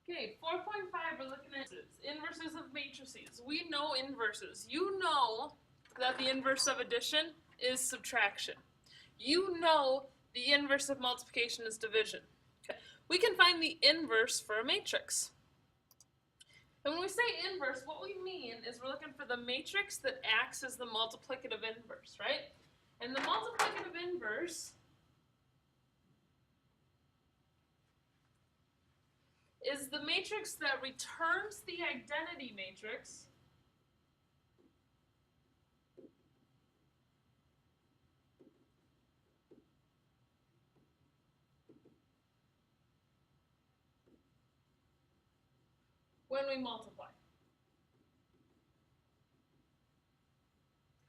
Okay, 4.5, we're looking at inverses of matrices. We know inverses. You know that the inverse of addition is subtraction. You know the inverse of multiplication is division. Okay. We can find the inverse for a matrix. And when we say inverse, what we mean is we're looking for the matrix that acts as the multiplicative inverse, right? And the multiplicative inverse is the matrix that returns the identity matrix when we multiply.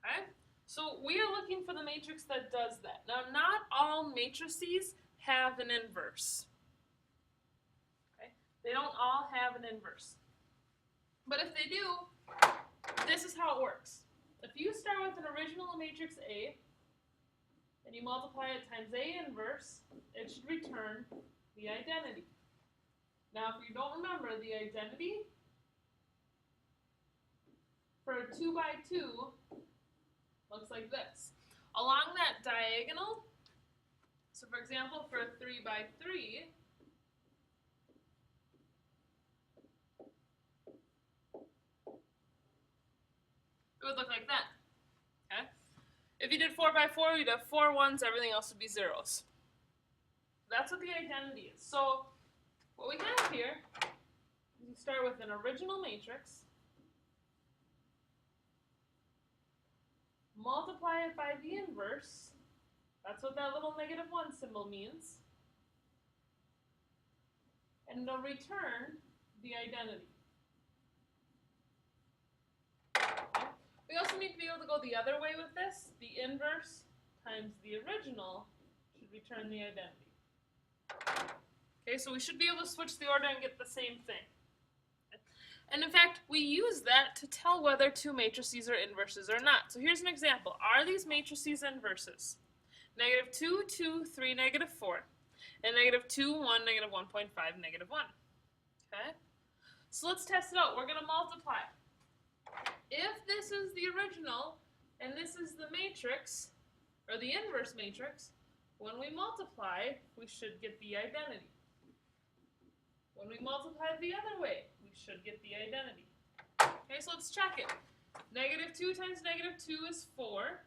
Okay? So we are looking for the matrix that does that. Now, not all matrices have an inverse. Okay? They don't all have an inverse. But if they do, this is how it works. If you start with an original matrix A, and you multiply it times A inverse, it should return the identity. Now, if you don't remember, the identity for a 2 by 2 looks like this. Along that diagonal, so for example, for a 3 by 3, it would look like that. Okay? If you did 4 by 4, you'd have 4 ones, everything else would be zeros. That's what the identity is. So what we have here is you start with an original matrix, multiply it by the inverse. That's what that little -1 symbol means. And it'll return the identity. Okay. We also need to be able to go the other way with this. The inverse times the original should return the identity. Okay, so we should be able to switch the order and get the same thing. And in fact, we use that to tell whether two matrices are inverses or not. So here's an example. Are these matrices inverses? -2, 2, 3, -4. And -2, 1, -1.5, -1. Okay? So let's test it out. We're going to multiply. If this is the original, and this is the matrix, or the inverse matrix, when we multiply, we should get the identity. When we multiply the other way, we should get the identity. Okay, so let's check it. -2 times -2 is 4.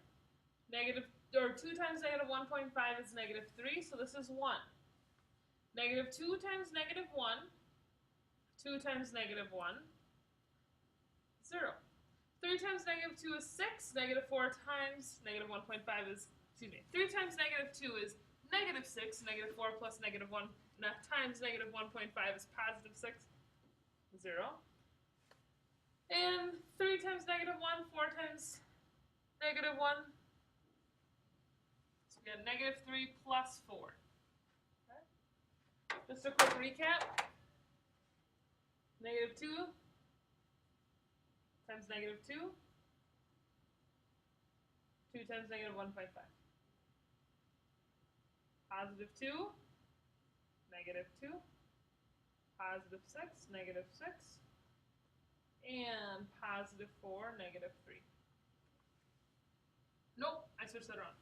2 times -1.5 is -3, so this is 1. -2 times -1, 2 times -1, 0. 3 times -2 is 6. -4 times -1.5 is, 3 times -2 is -6. -4 plus -1 times -1.5 is +6. 0. And 3 times -1, 4 times -1. So we got -3 plus 4. Okay. Just a quick recap. -2 times -2. 2 times -1.5. +2. -2. +6. -6. And +4. -3. Nope, I switched that around.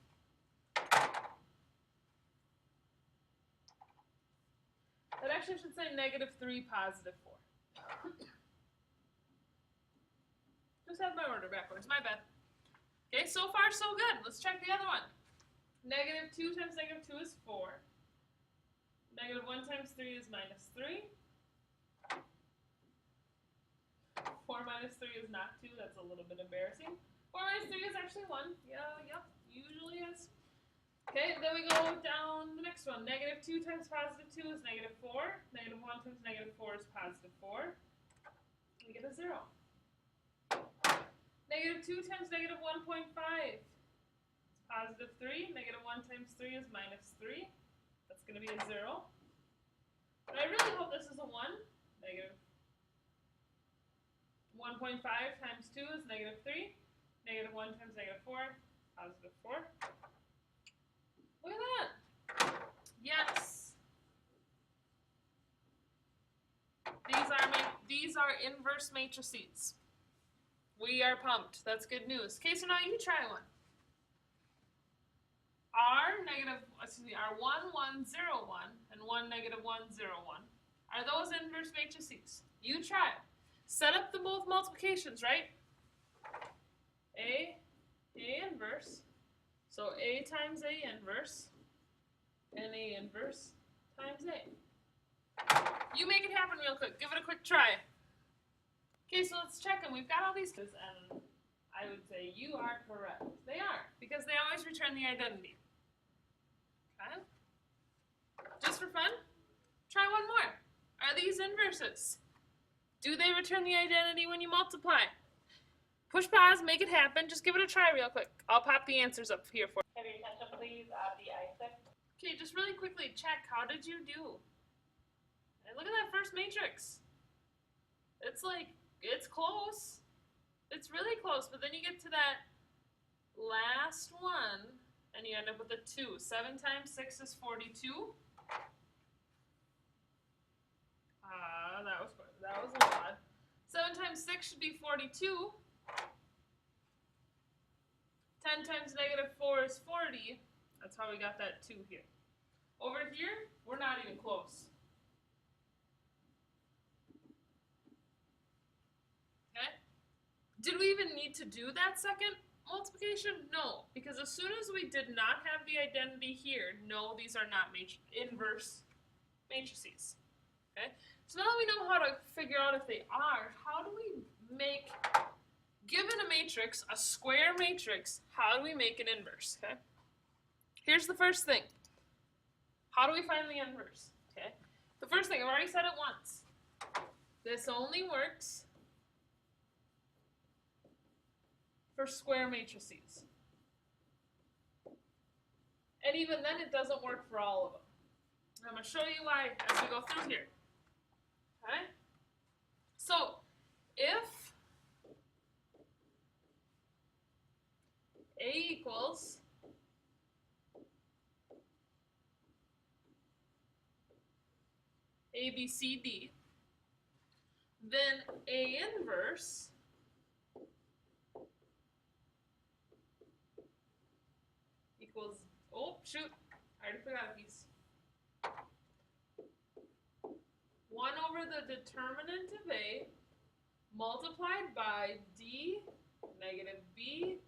That actually should say -3, +4. Just had my order backwards, my bad. Okay, so far so good. Let's check the other one. -2 times -2 is 4. -1 times 3 is -3. 4 minus 3 is not 2. That's a little bit embarrassing. 4 minus 3 is actually 1. Yeah, yep, usually is. Okay, then we go down the next one. -2 times +2 is -4. -1 times -4 is +4. We get a 0. -2 times -1.5 is +3. -1 times 3 is -3. That's going to be a 0. But I really hope this is a 1. -1.5 times 2 is -3. -1 times -4, +4. Look at that. Yes. are inverse matrices. We are pumped. That's good news. Okay, so now you try one. R1, 1, 0, 1, and 1, negative 1, 0, 1. Are those inverse matrices? You try it. Set up the both multiplications, right? A inverse. So A times A inverse, and A inverse times A. You make it happen real quick. Give it a quick try. Okay, so let's check them. We've got all these, and I would say you are correct. They are, because they always return the identity. Okay? Just for fun, try one more. Are these inverses? Do they return the identity when you multiply? Push pause, make it happen. Just give it a try real quick. I'll pop the answers up here for you. Have your attention, please, the ISIC. Okay, just really quickly check. How did you do? And look at that first matrix. It's like, it's close. It's really close, but then you get to that last one, and you end up with a 2. 7 times 6 is 42. That was a lot. 7 times 6 should be 42. 10 times negative 4 is 40. That's how we got that 2 here. Over here, we're not even close. Okay? Did we even need to do that second multiplication? No, because as soon as we did not have the identity here, no, these are not inverse matrices. Okay? So now that we know how to figure out if they are, how do we make, given a matrix, a square matrix, how do we make an inverse? Okay? Here's the first thing. How do we find the inverse? Okay? The first thing, I've already said it once. This only works for square matrices. And even then, it doesn't work for all of them. I'm going to show you why as we go through here. Okay? So, if A equals A, B, C, D, then A inverse equals, oh, shoot, I already forgot a piece. 1 over the determinant of A multiplied by D, negative B,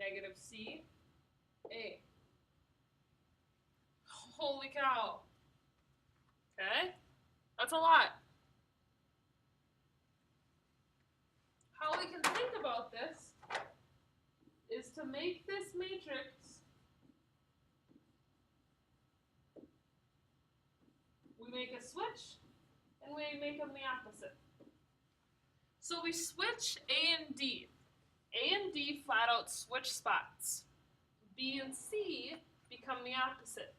negative C, A. Holy cow. Okay? That's a lot. How we can think about this is to make this matrix, we make a switch, and we make them the opposite. So we switch A and D. A and D flat out switch spots. B and C become the opposite.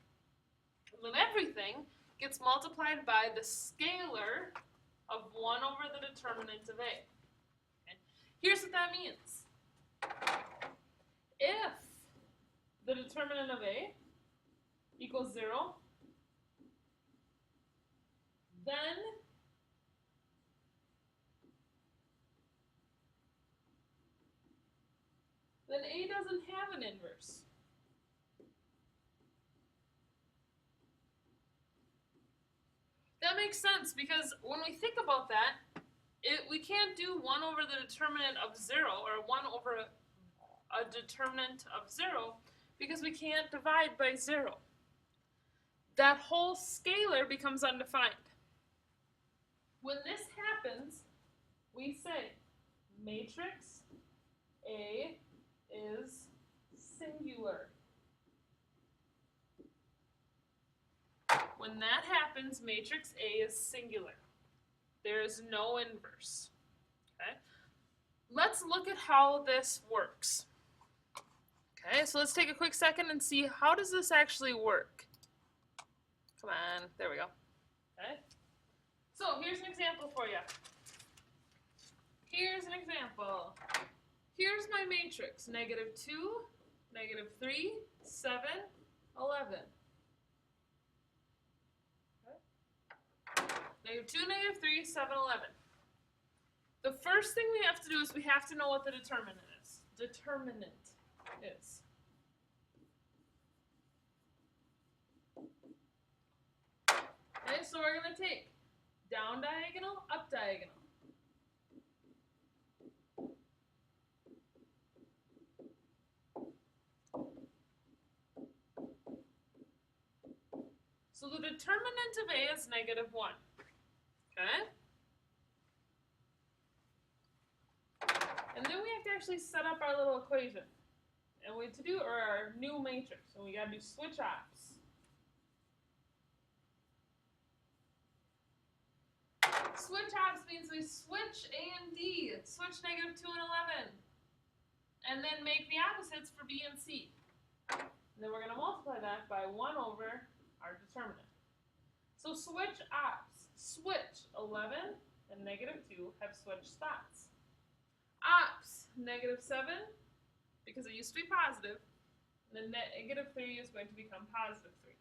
And then everything gets multiplied by the scalar of 1 over the determinant of A. Okay? Here's what that means. If the determinant of A equals 0, then A doesn't have an inverse. That makes sense because when we think about that, we can't do 1 over the determinant of 0 or 1 over a determinant of 0 because we can't divide by 0. That whole scalar becomes undefined. When this happens, we say matrix A is singular. When that happens, matrix A is singular. There is no inverse. Okay? Let's look at how this works. Okay, so let's take a quick second and see how does this actually work. Come on, there we go. Okay? So here's an example for you. Here's an example. Here's my matrix, negative 2, negative 3, 7, 11. Okay. Negative 2, negative 3, 7, 11. The first thing we have to do is we have to know what the determinant is. Determinant is. Okay, so we're going to take down diagonal, up diagonal. So the determinant of A is -1. Okay? And then we have to actually set up our little equation. And we have to do our new matrix. And we got to do switch ops. Switch ops means we switch A and D, switch -2 and 11, and then make the opposites for B and C. And then we're going to multiply that by 1 over our determinant. So switch ops. Switch 11 and -2 have switched spots. Ops, -7, because it used to be positive, and then -3 is going to become +3.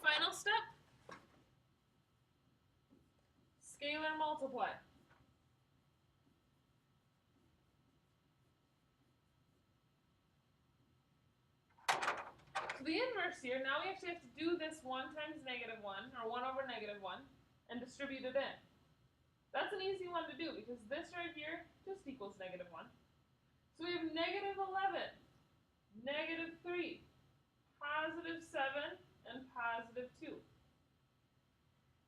Final step. Scalar multiply. So the inverse here, now we actually have to do this 1 times -1, or 1 over -1, and distribute it in. That's an easy one to do, because this right here just equals -1. So we have -11, -3, +7, and +2.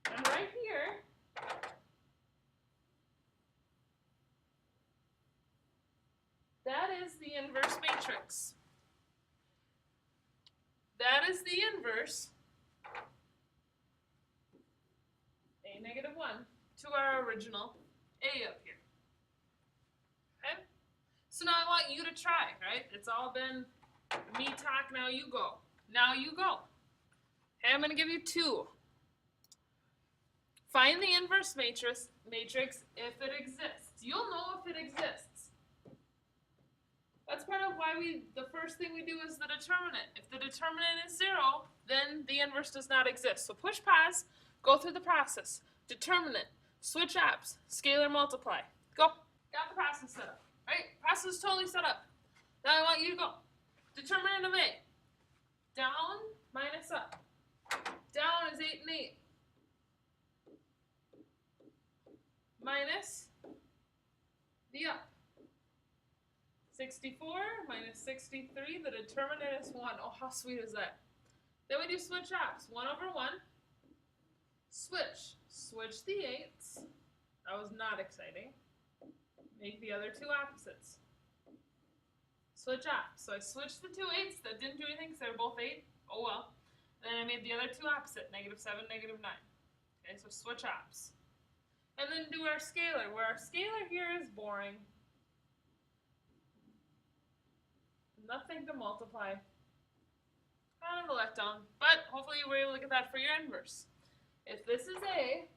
And right here, that is the inverse matrix. That is the inverse, A -1, to our original A up here. Okay? So now I want you to try, right? It's all been me talk, now you go. Now you go. Okay, I'm going to give you 2. Find the inverse matrix if it exists. You'll know if it exists. That's part of why the first thing we do is the determinant. If the determinant is 0, then the inverse does not exist. So push pause, go through the process. Determinant, switch ops, scalar multiply. Go. Got the process set up, right? Process is totally set up. Now I want you to go. Determinant of A. Down minus up. Down is 8 and 8. Minus the up. 64 minus 63, the determinant is 1. Oh, how sweet is that? Then we do switch ops. 1 over 1. Switch. Switch the 8s. That was not exciting. Make the other 2 opposites. Switch ops. So I switched the 2 8s that didn't do anything because they were both 8. Oh well. And then I made the other 2 opposite. -7, -9. Okay, so switch ops. And then do our scalar, where our scalar here is boring. Nothing to multiply. Kind of a letdown, but hopefully you were able to get that for your inverse. If this is A,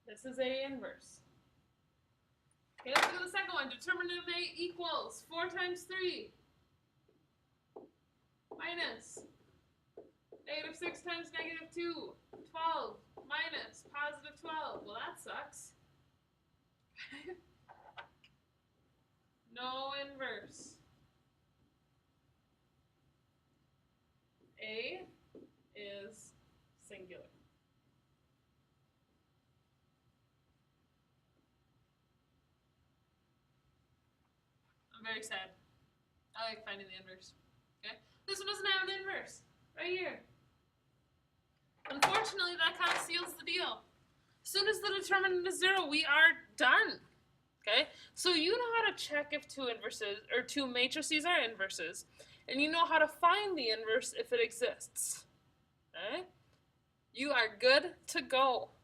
this is A inverse. Okay, let's do the second one. Determinant of A equals 4 times 3 minus -6 times -2, 12 minus +12. Well, that sucks. No inverse. A is singular. I'm very sad. I like finding the inverse. Okay? This one doesn't have an inverse. Right here. Unfortunately, that kind of seals the deal. As soon as the determinant is 0, we are done. Okay? So you know how to check if 2 inverses or 2 matrices are inverses, and you know how to find the inverse if it exists. Okay? You are good to go.